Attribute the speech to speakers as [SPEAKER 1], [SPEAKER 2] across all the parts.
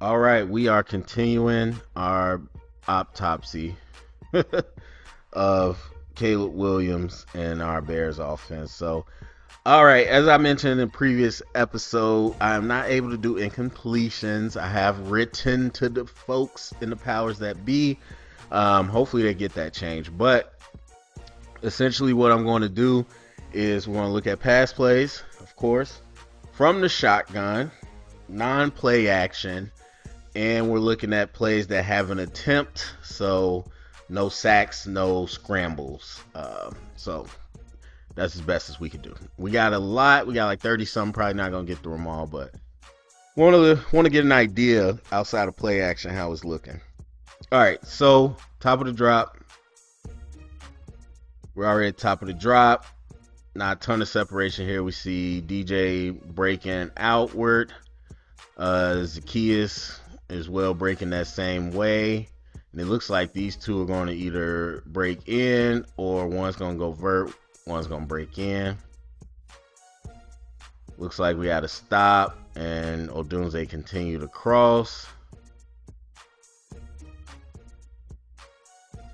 [SPEAKER 1] All right, we are continuing our autopsy of Caleb Williams and our Bears offense. So, all right, as I mentioned in the previous episode, I am not able to do incompletions. I have written to the folks in the powers that be. Hopefully, they get that changed. But essentially, what I'm going to do is we're going to look at pass plays, of course, from the shotgun, non-play action, and we're looking at plays that have an attempt, so no sacks, no scrambles. So that's as best as we can do. We got a lot. We got like 30 some. Probably not gonna get through them all, but want to get an idea outside of play action how it's looking. All right, so top of the drop. We're already at top of the drop. Not a ton of separation here. We see DJ breaking outward. Zacchaeus as well breaking that same way. And it looks like these two are going to either break in or one's going to go vert, one's going to break in. Looks like we had a stop and Odunze continue to cross.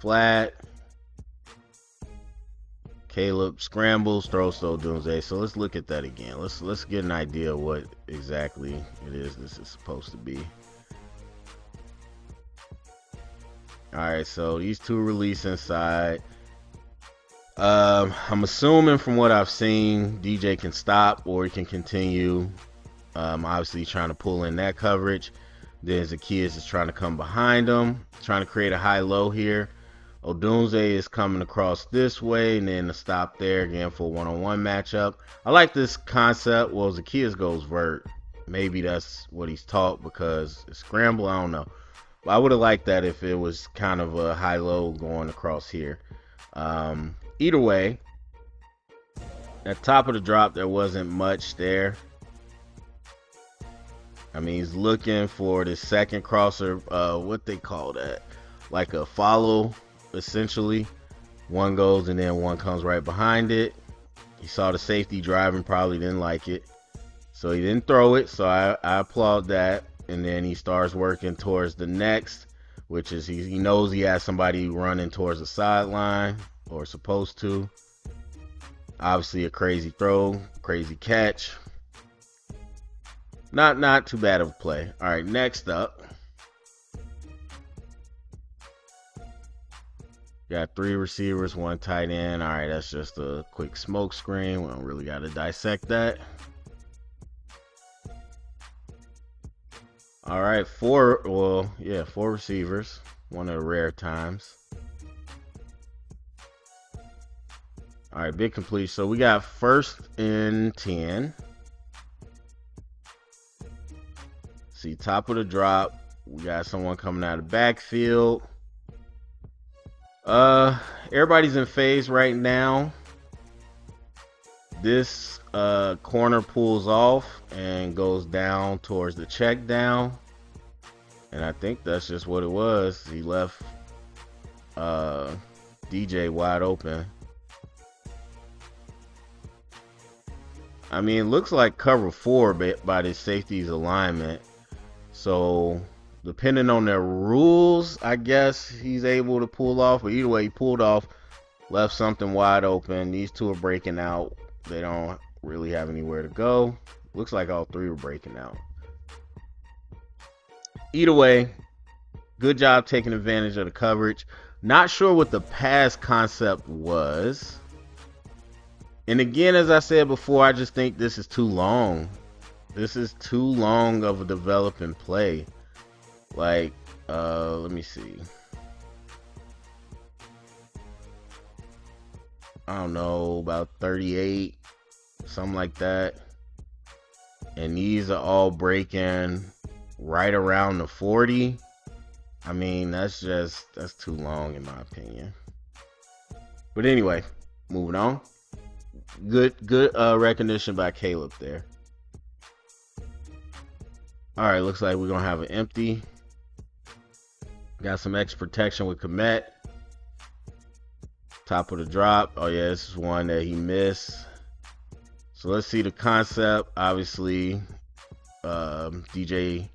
[SPEAKER 1] Flat. Caleb scrambles, throws to Odunze. So let's look at that again. Let's get an idea of what exactly it is this is supposed to be. Alright, so these two release inside. I'm assuming from what I've seen, DJ can stop or he can continue. Obviously trying to pull in that coverage. Then Zacchaeus is trying to come behind him, trying to create a high-low here. Odunze is coming across this way, and then a stop there again for a one-on-one matchup. I like this concept. Well, Zacchaeus goes vert. Maybe that's what he's taught because it's scramble. I don't know. But I would have liked that if it was kind of a high-low going across here. Either way, at top of the drop, there wasn't much there. I mean, he's looking for the second crosser. What they call that? Like a follow, essentially. One goes and then one comes right behind it. He saw the safety driving, probably didn't like it. So he didn't throw it. So I applaud that. And then he starts working towards the next, which is he knows he has somebody running towards the sideline or supposed to. Obviously a crazy throw, crazy catch. Not too bad of a play. All right, next up. Got three receivers, one tight end. All right, that's just a quick smoke screen. We don't really got to dissect that. All right, four receivers. One of the rare times. All right, big complete. So we got 1st and 10. See, top of the drop. We got someone coming out of the backfield. Everybody's in phase right now. This corner pulls off and goes down towards the check down. And I think that's just what it was. He left DJ wide open. I mean, it looks like cover 4 by the safety's alignment. So, depending on their rules, I guess he's able to pull off. But either way, he pulled off, left something wide open. These two are breaking out. They don't really have anywhere to go. Looks like all three were breaking out. Either way, good job taking advantage of the coverage. Not sure what the pass concept was. And again, as I said before, I just think this is too long. This is too long of a developing play. Like, let me see. I don't know, about 38, something like that. And these are all breaking right around the 40. I mean, that's too long in my opinion. But anyway, moving on. Good recognition by Caleb there. All right, looks like we're gonna have an empty. Got some extra protection with Komet. Top of the drop. Oh yeah, this is one that he missed. So let's see the concept. Obviously, DJ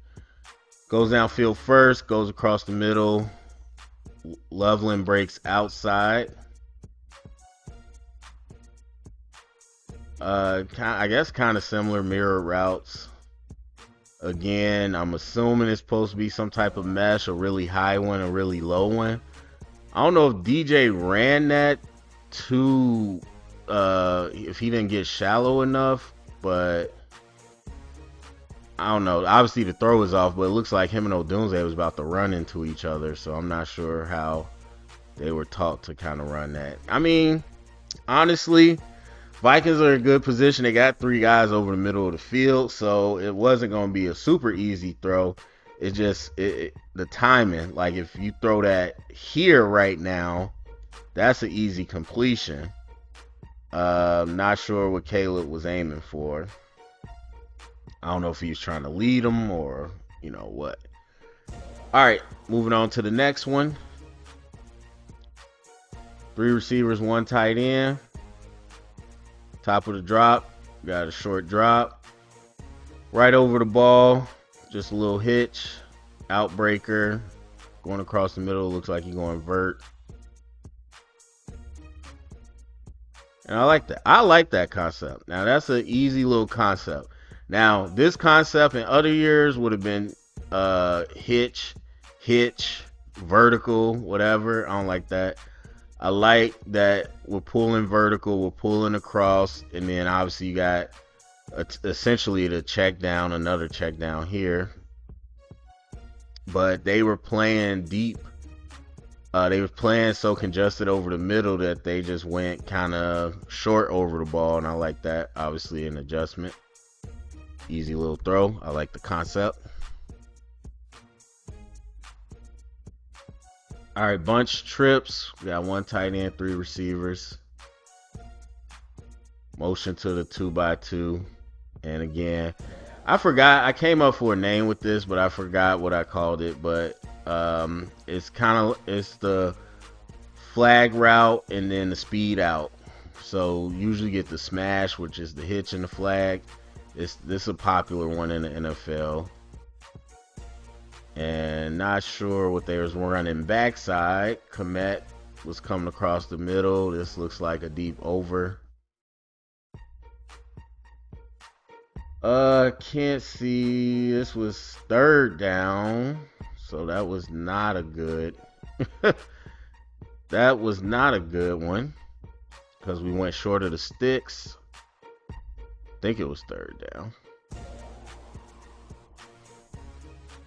[SPEAKER 1] Goes downfield first, goes across the middle. Loveland breaks outside. I guess kind of similar mirror routes. Again, I'm assuming it's supposed to be some type of mesh, a really high one, a really low one. I don't know if DJ ran that to if he didn't get shallow enough, but I don't know. Obviously the throw is off, but it looks like him and Odunze was about to run into each other, so I'm not sure how they were taught to kind of run that. I mean, honestly, Vikings are in a good position. They got 3 guys over the middle of the field, so it wasn't going to be a super easy throw. It's just the timing. Like if you throw that here right now, that's an easy completion. Not sure what Caleb was aiming for. I don't know if he was trying to lead him or you know what. All right, moving on to the next one. 3 receivers, 1 tight end. Top of the drop, got a short drop. Right over the ball, just a little hitch. Outbreaker, going across the middle, looks like he's going vert. And I like that. I like that concept. Now, that's an easy little concept. Now, this concept in other years would have been hitch, vertical, whatever. I don't like that. I like that we're pulling vertical, we're pulling across, and then obviously you got essentially the check down, another check down here. But they were playing deep. They were playing so congested over the middle that they just went kind of short over the ball, and I like that. Obviously an adjustment. Easy little throw. I like the concept. All right, bunch trips. We got 1 tight end, 3 receivers. Motion to the 2x2. And again, I forgot. I came up for a name with this, but I forgot what I called it. But it's the flag route and then the speed out. So usually get the smash, which is the hitch and the flag. This is a popular one in the NFL. And not sure what they was running backside. Komet was coming across the middle. This looks like a deep over. Can't see. This was 3rd down. So that was not a good. That was not a good one. Because we went short of the sticks. I think it was 3rd down.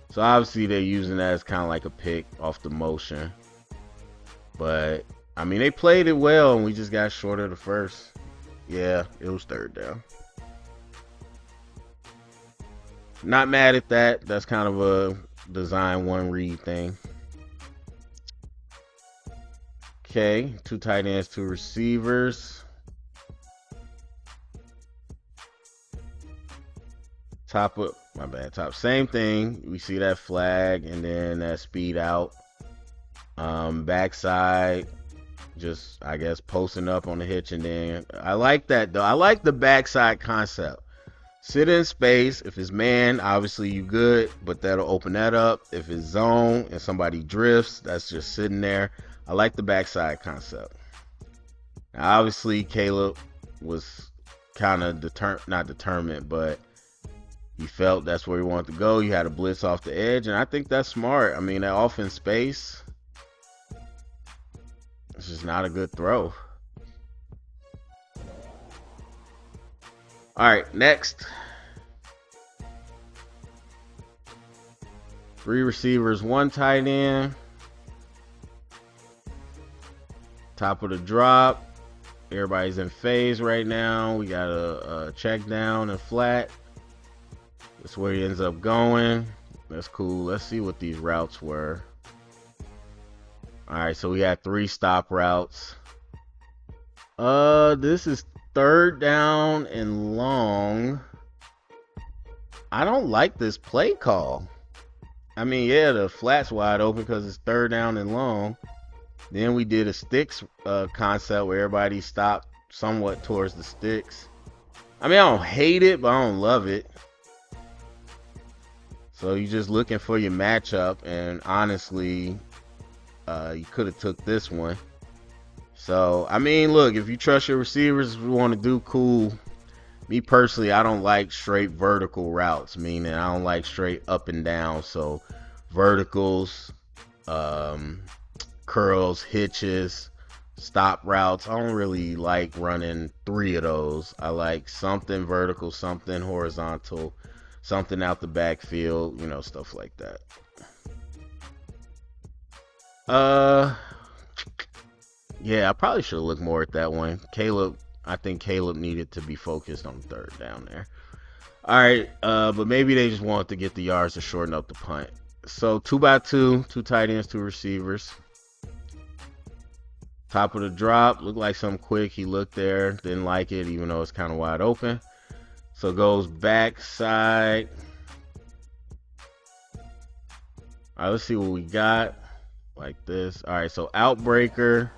[SPEAKER 1] So obviously they're using that as kind of like a pick off the motion. But, I mean, they played it well and we just got short of the first. Yeah, it was 3rd down. Not mad at that. That's kind of a design 1 read thing. Okay, 2 tight ends, 2 receivers. Top, same thing. We see that flag and then that speed out. Backside, just I guess posting up on the hitch, and then I like that though. I like the backside concept. Sit in space. If it's man, obviously you good, but that'll open that up. If it's zone and somebody drifts, that's just sitting there. I like the backside concept. Now, obviously Caleb was kind of not determined, but he felt that's where he wanted to go. You had a blitz off the edge, and I think that's smart. I mean, that off in space, it's just not a good throw. All right, next. 3 receivers, 1 tight end. Top of the drop. Everybody's in phase right now. We got a check down and flat. That's where he ends up going. That's cool. Let's see what these routes were. All right, so we had 3 stop routes. This is 3rd down and long. I don't like this play call. I mean, yeah, the flat's wide open because it's 3rd down and long. Then we did a sticks concept where everybody stopped somewhat towards the sticks. I mean, I don't hate it, but I don't love it. So you're just looking for your matchup, and honestly, you could have took this one. So I mean, look, if you trust your receivers, if you want to do cool. Me personally, I don't like straight vertical routes, meaning I don't like straight up and down. So verticals, um, curls, hitches, stop routes. I don't really like running three of those. I like something vertical, something horizontal, something out the backfield, stuff like that. Uh, yeah, I probably should have looked more at that one. I think Caleb needed to be focused on third down there. All right, but maybe they just wanted to get the yards to shorten up the punt. So 2x2, two tight ends, two receivers. Top of the drop, looked like something quick. He looked there, didn't like it, even though it's kind of wide open. So goes backside. All right, let's see what we got. Like this. All right, so outbreaker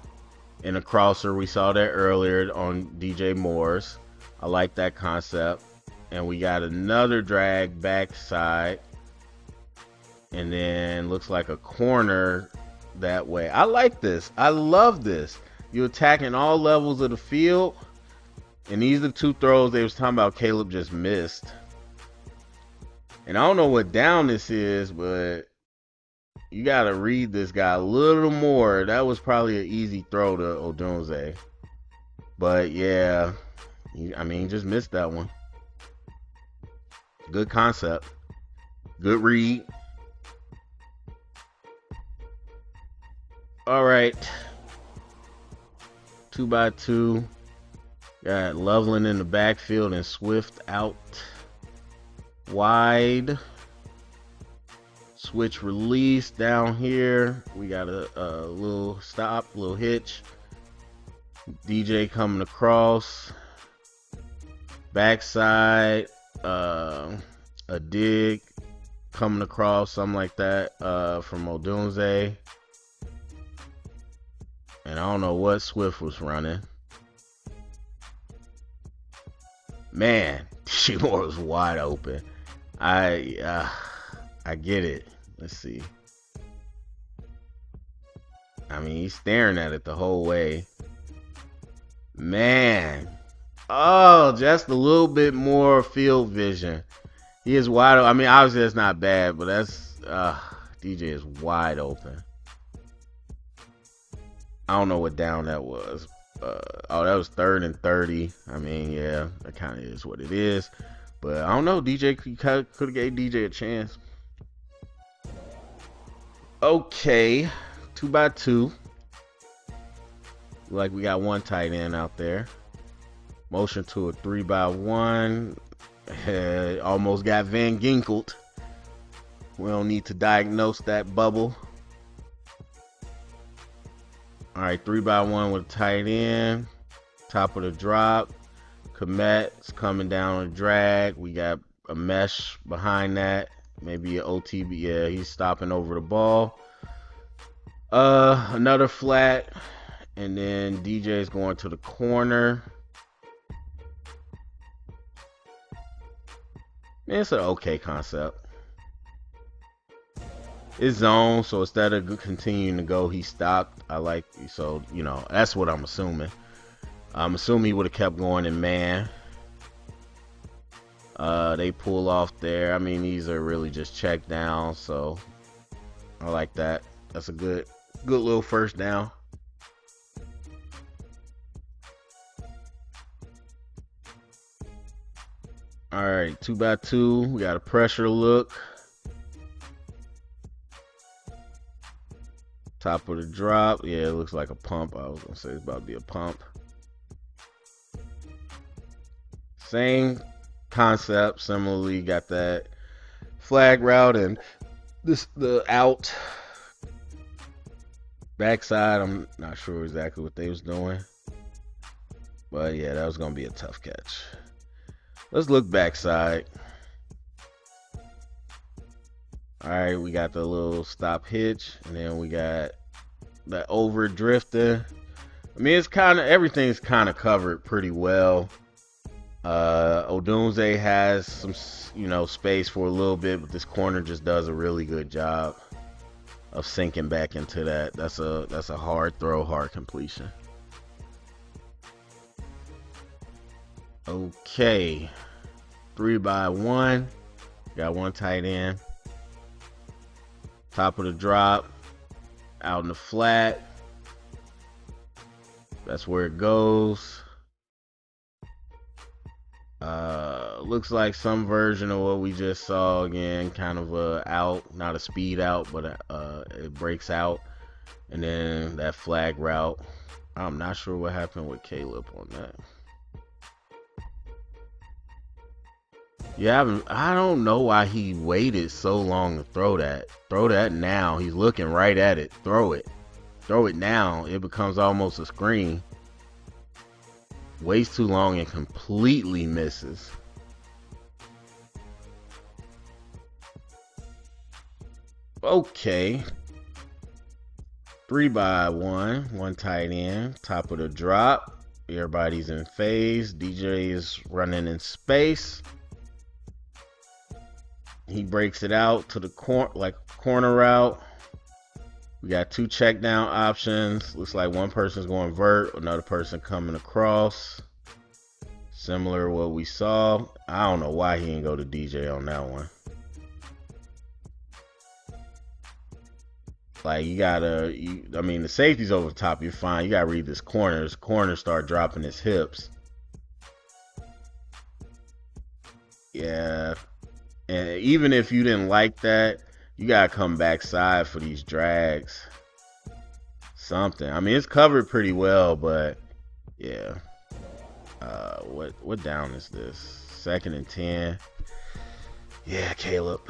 [SPEAKER 1] and a crosser. We saw that earlier on DJ Moore's. I like that concept. And we got another drag backside. And then looks like a corner that way. I like this. I love this. You're attacking all levels of the field. And these are the two throws they was talking about Caleb just missed. And I don't know what down this is, but you got to read this guy a little more. That was probably an easy throw to Odunze. But yeah, I mean, he just missed that one. Good concept. Good read. All right. 2x2. Got Loveland in the backfield and Swift out wide. Switch release down here. We got a little stop, little hitch. DJ coming across. Backside. A dig coming across, something like that, from Odunze. And I don't know what Swift was running. Man, DJ Moore was wide open. I get it. Let's see. I mean, he's staring at it the whole way. Man. Oh, just a little bit more field vision. He is wide open. I mean, obviously that's not bad, but that's DJ is wide open. I don't know what down that was. That was 3rd and 30. I mean, yeah, that kind of is what it is. But I don't know. DJ could have gave DJ a chance. Okay, 2x2. Like we got one tight end out there. Motion to a 3x1. Almost got Van Ginkeled. We don't need to diagnose that bubble. All right, 3x1 with a tight end. Top of the drop. Komet's coming down a drag. We got a mesh behind that. Maybe an OTB. Yeah, he's stopping over the ball. Another flat. And then DJ's going to the corner. It's an okay concept. It's zone, so instead of continuing to go, he stopped. So, that's what I'm assuming. I'm assuming he would have kept going in man. They pull off there. I mean, these are really just check down, so I like that. That's a good little first down. All right, 2x2. We got a pressure look. Top of the drop. Yeah, it looks like a pump. I was going to say it's about to be a pump. Same concept. Similarly, got that flag route and the out. Backside, I'm not sure exactly what they was doing. But yeah, that was going to be a tough catch. Let's look backside. All right, we got the little stop hitch, and then we got the over drifting. I mean, everything's kind of covered pretty well. Odunze has some, space for a little bit, but this corner just does a really good job of sinking back into that. That's a hard throw, hard completion. Okay, 3-by-1. Got one tight end. Top of the drop, out in the flat. That's where it goes. Looks like some version of what we just saw again, kind of a out, not a speed out, but it breaks out, and then that flag route. I'm not sure what happened with Caleb on that. Yeah, I don't know why he waited so long to throw that. Throw that now. He's looking right at it. Throw it. Throw it now. It becomes almost a screen. Waits too long and completely misses. Okay. 3-by-1. One tight end. Top of the drop. Everybody's in phase. DJ is running in space. He breaks it out to the corner route. We got two check down options. Looks like one person's going vert, another person coming across. Similar to what we saw. I don't know why he didn't go to DJ on that one. Like, I mean, the safety's over the top. You're fine. You got to read this corner. This corner start dropping his hips. Yeah. And even if you didn't like that, you got to come backside for these drags. Something. I mean, it's covered pretty well, but yeah. What down is this? 2nd and 10. Yeah, Caleb.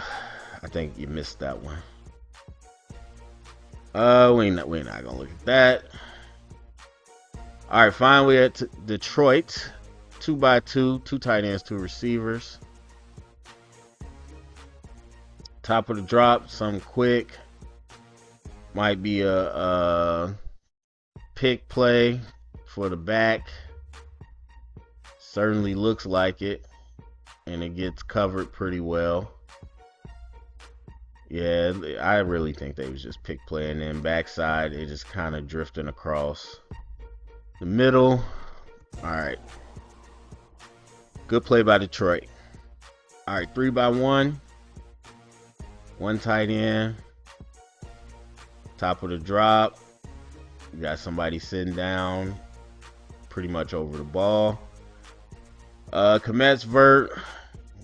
[SPEAKER 1] I think you missed that one. We're not gonna look at that. All right, finally at Detroit. 2-by-2, 2 tight ends, 2 receivers. Top of the drop, something quick. Might be a pick play for the back. Certainly looks like it, and it gets covered pretty well. Yeah, I really think they was just pick play, and then backside it just kind of drifting across the middle. All right, good play by Detroit. All right, 3-by-1, one tight end, top of the drop. You got somebody sitting down, pretty much over the ball. Komet's vert,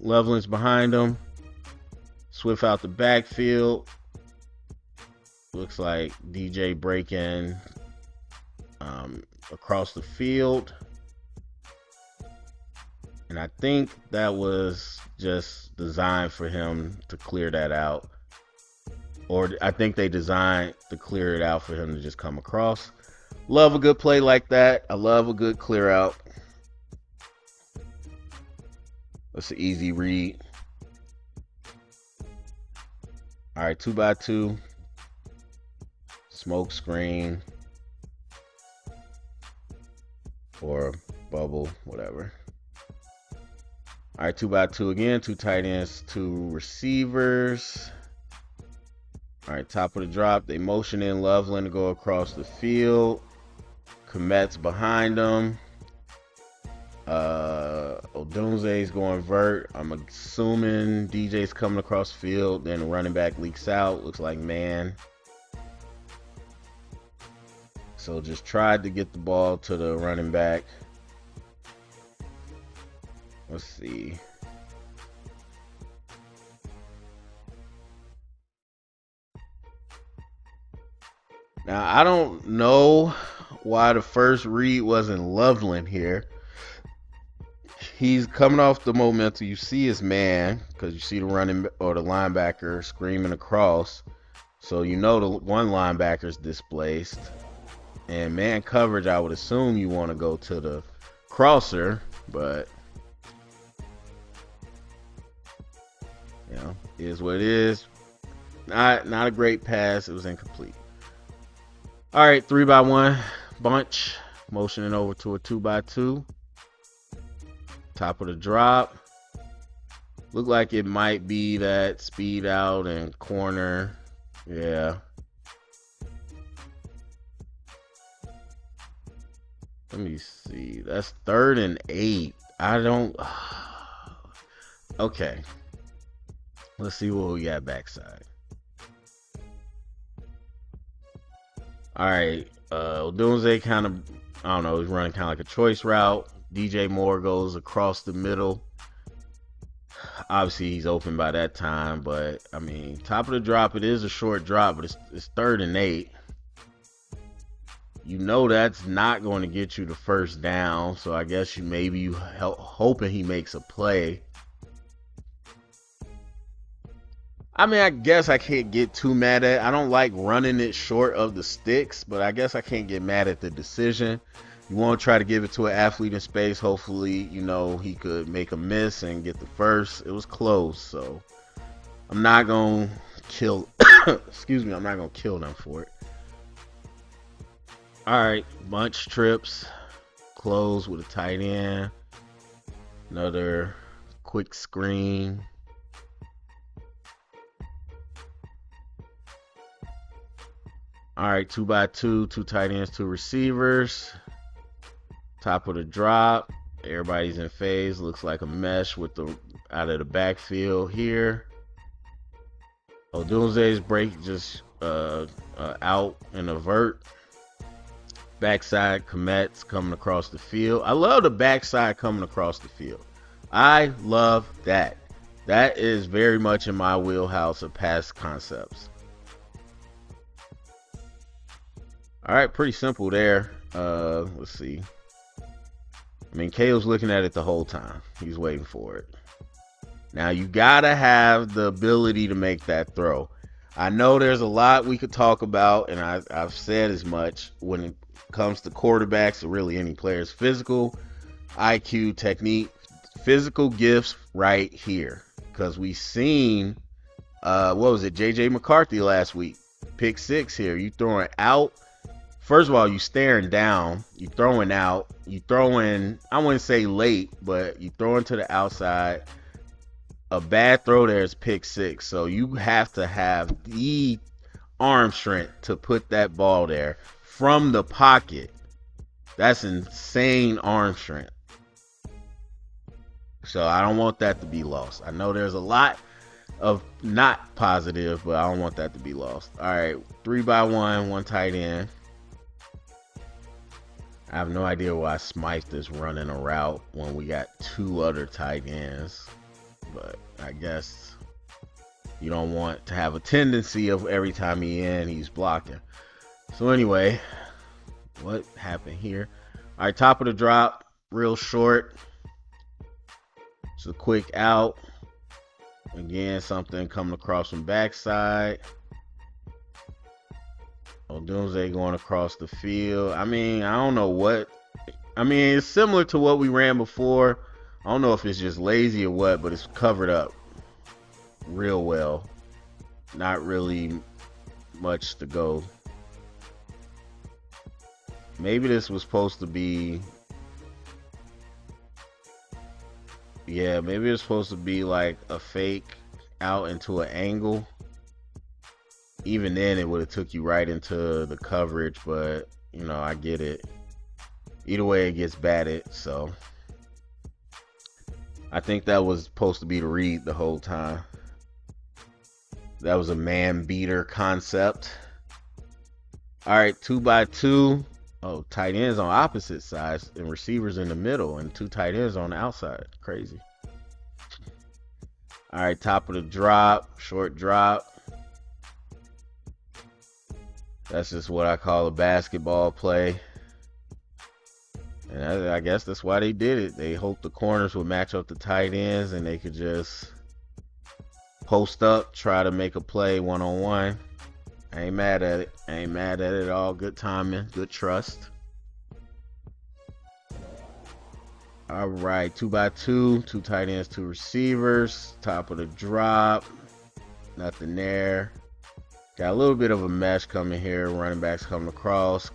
[SPEAKER 1] Loveland's behind him. Swift out the backfield. Looks like DJ breaking across the field. And I think that was just designed for him to clear that out. Or I think they designed to clear it out for him to just come across. Love a good play like that. I love a good clear out. That's an easy read. All right, 2-by-2. Smoke screen. Or bubble, whatever. All right, 2-by-2 again. 2 tight ends, 2 receivers. All right, top of the drop. They motion in Loveland to go across the field. Komet's behind them. Odunze's going vert. I'm assuming DJ's coming across the field. Then the running back leaks out. Looks like man. So just tried to get the ball to the running back. Let's see. Now, I don't know why the first read wasn't Loveland here. He's coming off the momentum. You see his man, because you see the running or the linebacker screaming across. So you know the one linebacker's displaced. And man coverage, I would assume you want to go to the crosser, but you know, it is what it is. Not a great pass. It was incomplete. All right, 3-by-1 bunch, motioning over to a 2-by-2. top of the drop. Look like it might be that speed out and corner. Yeah. Let me see. That's 3rd and 8. I don't. Okay. Let's see what we got backside. All right. Doomsday kind of, I don't know, he's running kind of like a choice route. DJ Moore goes across the middle. Obviously, he's open by that time, but I mean, top of the drop, it is a short drop, but it's 3rd and 8. You know that's not going to get you the first down, so I guess you hoping he makes a play. I mean, I guess I can't get too mad at it. I don't like running it short of the sticks, but I guess I can't get mad at the decision. You want to try to give it to an athlete in space. Hopefully, you know, he could make a miss and get the first. It was close, so I'm not going to kill. Excuse me, I'm not going to kill them for it. All right, bunch trips. Close with a tight end. Another quick screen. All right, 2x2, 2 tight ends, 2 receivers. Top of the drop. Everybody's in phase. Looks like a mesh with the out of the backfield here. Oh, Doomsday's break just out and a vert. Backside Komet's coming across the field. I love the backside coming across the field. I love that. That is very much in my wheelhouse of pass concepts. All right, pretty simple there. Let's see. I mean, Kale's looking at it the whole time. He's waiting for it. Now, you got to have the ability to make that throw. I know there's a lot we could talk about, and I've said as much when it comes to quarterbacks or really any players. Physical, IQ, technique, physical gifts right here. Because we seen, what was it, J.J. McCarthy last week. Pick 6 here. You throwing out. First of all, you staring down, you throwing out, you throwing, I wouldn't say late, but you throwing to the outside. A bad throw there is pick 6. So you have to have the arm strength to put that ball there from the pocket. That's insane arm strength. So I don't want that to be lost. I know there's a lot of not positive, but I don't want that to be lost. All right, 3x1, 1 tight end. I have no idea why Smythe is running a route when we got 2 other tight ends. But I guess you don't want to have a tendency of every time he's blocking. So anyway, what happened here? All right, top of the drop, real short. It's a quick out. Again, something coming across from backside. Oh, Doomsday going across the field. I mean, I don't know what. I mean, it's similar to what we ran before. I don't know if it's just lazy or what, but it's covered up real well. Not really much to go. Maybe this was supposed to be. Yeah, maybe it's supposed to be like a fake out into an angle. Even then, it would have took you right into the coverage, but, you know, I get it. Either way, it gets batted, so. I think that was supposed to be the read the whole time. That was a man beater concept. All right, 2x2. Oh, tight ends on opposite sides and receivers in the middle and 2 tight ends on the outside. Crazy. All right, top of the drop, short drop. That's just what I call a basketball play. And I guess that's why they did it. They hoped the corners would match up the tight ends and they could just post up, try to make a play one-on-one. I ain't mad at it. I ain't mad at it at all. Good timing, good trust. All right, 2x2, 2 tight ends, 2 receivers. Top of the drop. Nothing there. Got a little bit of a mesh coming here. Running backs coming across.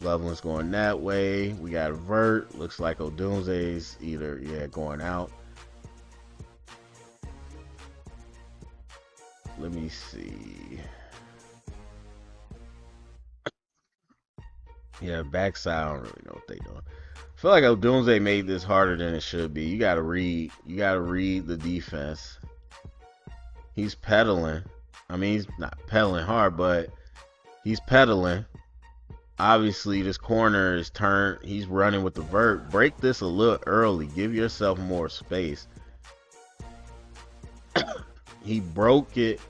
[SPEAKER 1] Loveland's going that way. We got a vert. Looks like Odunze's either, yeah, going out. Let me see. Yeah, backside, I don't really know what they doing. I feel like Odunze made this harder than it should be. You gotta read the defense. He's pedaling. I mean, he's not pedaling hard, but he's pedaling. Obviously, this corner is turned. He's running with the vert. Break this a little early. Give yourself more space. He broke it,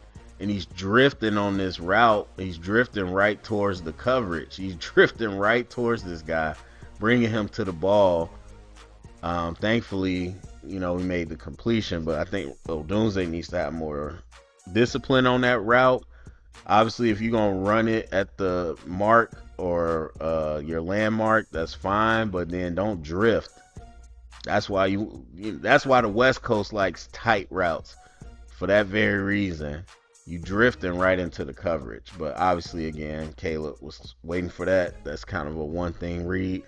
[SPEAKER 1] and he's drifting on this route. He's drifting right towards the coverage. He's drifting right towards this guy, bringing him to the ball. Thankfully, we made the completion, but I think Odunze needs to have more discipline on that route. Obviously, if you're going to run it at the mark or your landmark, that's fine, but then don't drift. That's why the West Coast likes tight routes. For that very reason, you drifting right into the coverage. But obviously, again, Caleb was waiting for that. That's kind of a one-thing read.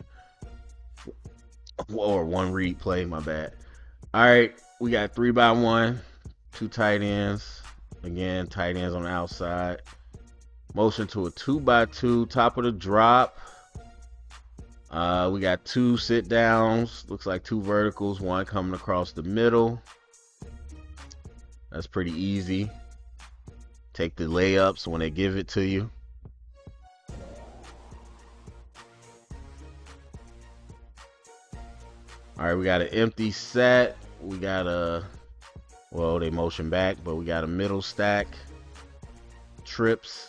[SPEAKER 1] Or one read play, my bad. All right, we got 3x1, 2 tight ends. Again, tight ends on the outside. Motion to a 2x2, top of the drop. We got 2 sit downs. Looks like 2 verticals, 1 coming across the middle. That's pretty easy. Take the layups when they give it to you. All right, we got an empty set. We got they motion back, but we got a middle stack. Trips.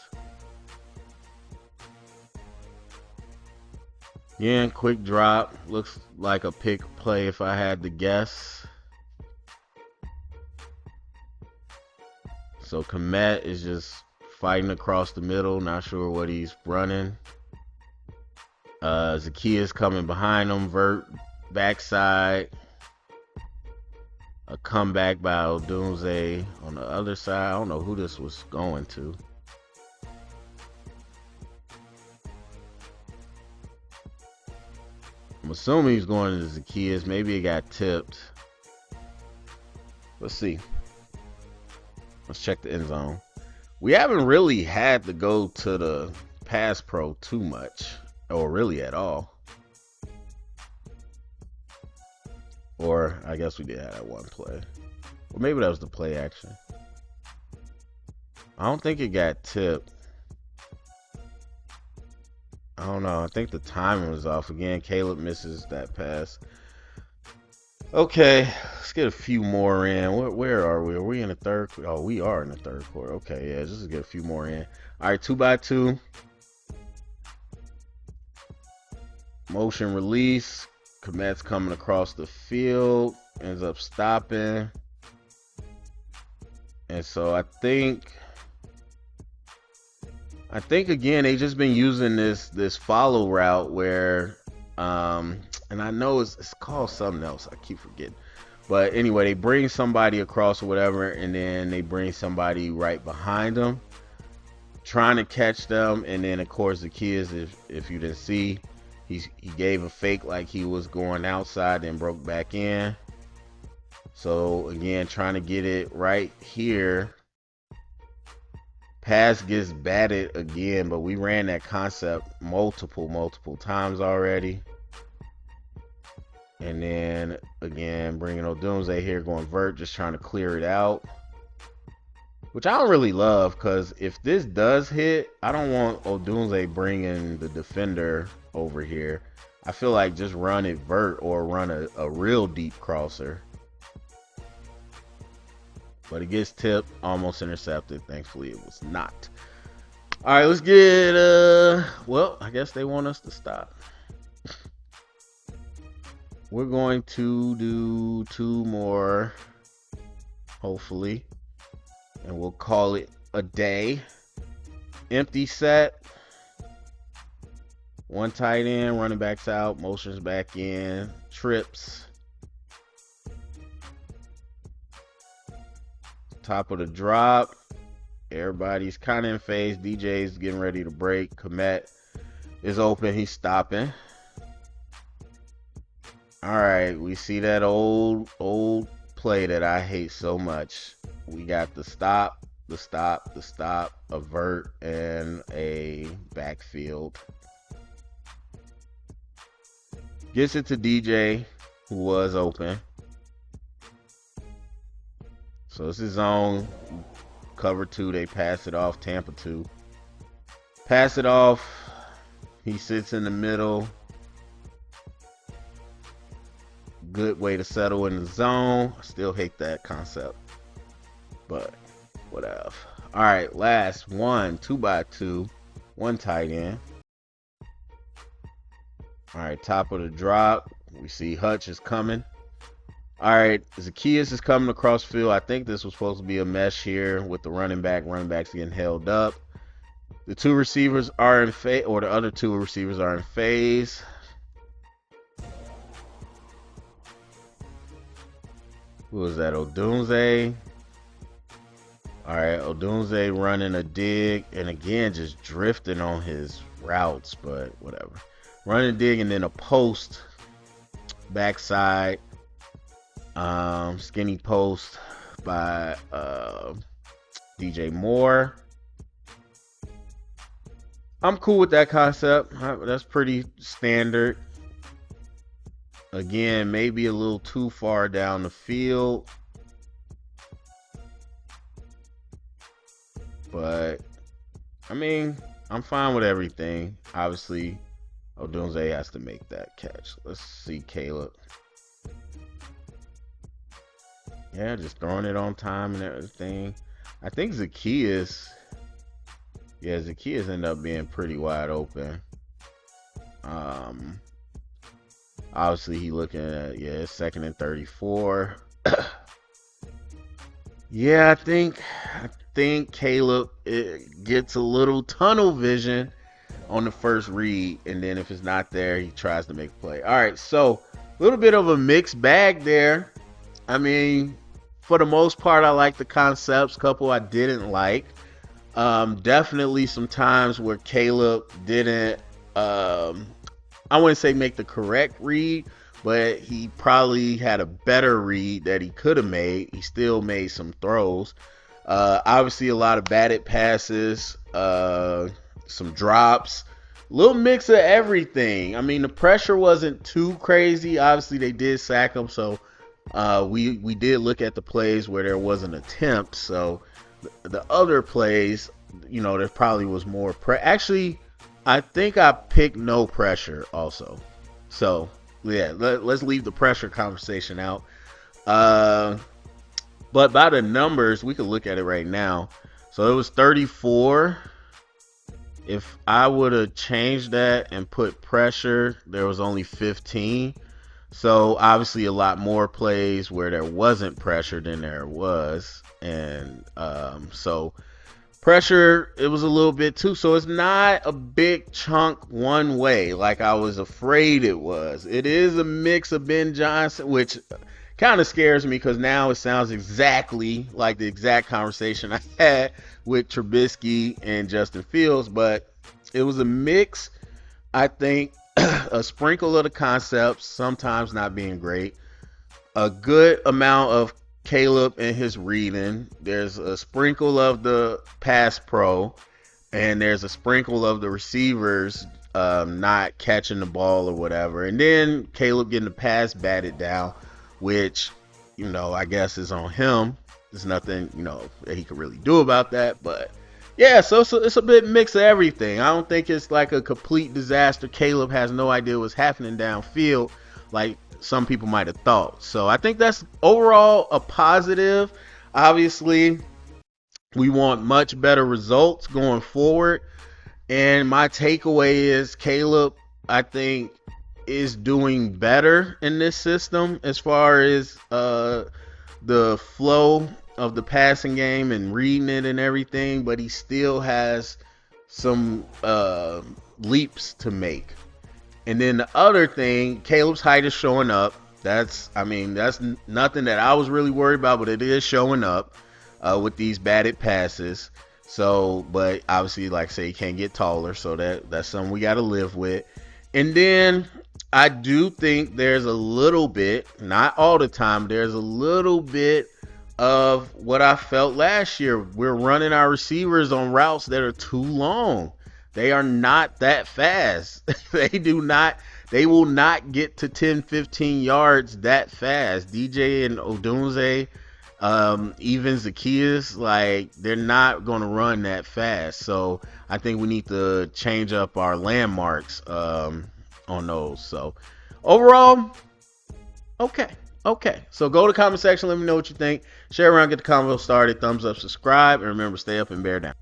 [SPEAKER 1] Yeah, quick drop. Looks like a pick play if I had to guess. So Komet is just fighting across the middle. Not sure what he's running. Zacchaeus coming behind him. Vert backside. A comeback by Odunze on the other side. I don't know who this was going to. I'm assuming he's going to Zacchaeus. Maybe it got tipped. Let's see. Let's check the end zone. We haven't really had to go to the pass pro too much, or really at all. Or I guess we did have that one play. Or maybe that was the play action. I don't think it got tipped. I don't know. I think the timing was off again. Caleb misses that pass. Okay, let's get a few more in. Where are we? Are we in the third? Oh, we are in the third quarter. Okay, yeah, just to get a few more in. All right, 2x2. Motion release. Komet's coming across the field. Ends up stopping. And so I think again they just been using this follow route where and I know it's called something else. I keep forgetting. But anyway, they bring somebody across or whatever, and then they bring somebody right behind them, trying to catch them. And then, of course, the kids, if you didn't see, he gave a fake like he was going outside and broke back in. So, again, trying to get it right here. Pass gets batted again, but we ran that concept multiple times already. And then, again, bringing Odunze here, going vert, just trying to clear it out. Which I don't really love, because if this does hit, I don't want Odunze bringing the defender over here. I feel like just run it vert or run a real deep crosser. But it gets tipped, almost intercepted. Thankfully, it was not. All right, let's get, well, I guess they want us to stop. We're going to do 2 more, hopefully, and we'll call it a day. Empty set. 1 tight end, running backs out, motions back in, trips. Top of the drop. Everybody's kind of in phase. DJ's getting ready to break. Komet is open. He's stopping. All right, we see that old play that I hate so much. We got the stop, avert, and a backfield. Gets it to DJ, who was open. So it's his zone. Cover 2, they pass it off. Tampa 2. Pass it off. He sits in the middle. Good way to settle in the zone. I still hate that concept, but whatever. All right, last one, 2x2, one tight end. All right, top of the drop. We see Hutch is coming. All right, Zacchaeus is coming across field. I think this was supposed to be a mesh here with the running back. Running back's getting held up. The two receivers are in phase, or the other two receivers are in phase. Who was that? Odunze. All right, Odunze running a dig, and again, just drifting on his routes, but whatever. Running a dig, and then a post, backside, skinny post by DJ Moore. I'm cool with that concept. That's pretty standard. Again, maybe a little too far down the field. But, I mean, I'm fine with everything. Obviously, Odunze has to make that catch. Let's see Caleb. Yeah, just throwing it on time and everything. I think Zacchaeus. Yeah, Zacchaeus ended up being pretty wide open. Obviously, he looking at, second and 34. Yeah, I think Caleb gets a little tunnel vision on the first read, and then if it's not there, he tries to make a play. All right, so a little bit of a mixed bag there. I mean, for the most part, I like the concepts. Couple I didn't like. Definitely some times where Caleb didn't, I wouldn't say make the correct read, but he probably had a better read that he could have made. He still made some throws. Obviously, a lot of batted passes, some drops, little mix of everything. I mean, the pressure wasn't too crazy. Obviously, they did sack him, so we did look at the plays where there was an attempt. So the other plays, there probably was more actually, I think I picked no pressure also. So yeah, let's leave the pressure conversation out. But by the numbers, we could look at it right now. So it was 34. If I would have changed that and put pressure, there was only 15. So obviously a lot more plays where there wasn't pressure than there was. And so pressure, it was a little bit too. So it's not a big chunk one way like I was afraid it was. It is a mix of Ben Johnson, which kind of scares me because now it sounds exactly like the exact conversation I had with Trubisky and Justin Fields. But it was a mix. I think a sprinkle of the concepts, sometimes not being great. A good amount of Caleb and his reading. There's a sprinkle of the pass pro, and there's a sprinkle of the receivers not catching the ball or whatever. And then Caleb getting the pass batted down, which, I guess is on him. There's nothing, that he could really do about that. But yeah, so it's a bit mix of everything. I don't think it's like a complete disaster. Caleb has no idea what's happening downfield, like some people might have thought. So I think that's overall a positive. Obviously, we want much better results going forward. And my takeaway is Caleb, I think, is doing better in this system as far as the flow of the passing game and reading it and everything, but he still has some leaps to make. And then the other thing, Caleb's height is showing up. That's nothing that I was really worried about, but it is showing up with these batted passes. So, but obviously, like I say, you can't get taller, so that's something we got to live with. And then I do think there's a little bit, not all the time, there's a little bit of what I felt last year. We're running our receivers on routes that are too long. They are not that fast. They will not get to 10, 15 yards that fast. DJ and Odunze, even Zacchaeus, like they're not going to run that fast. So I think we need to change up our landmarks on those. So overall, okay. Okay. So go to the comment section. Let me know what you think. Share around, get the convo started. Thumbs up, subscribe, and remember, stay up and bear down.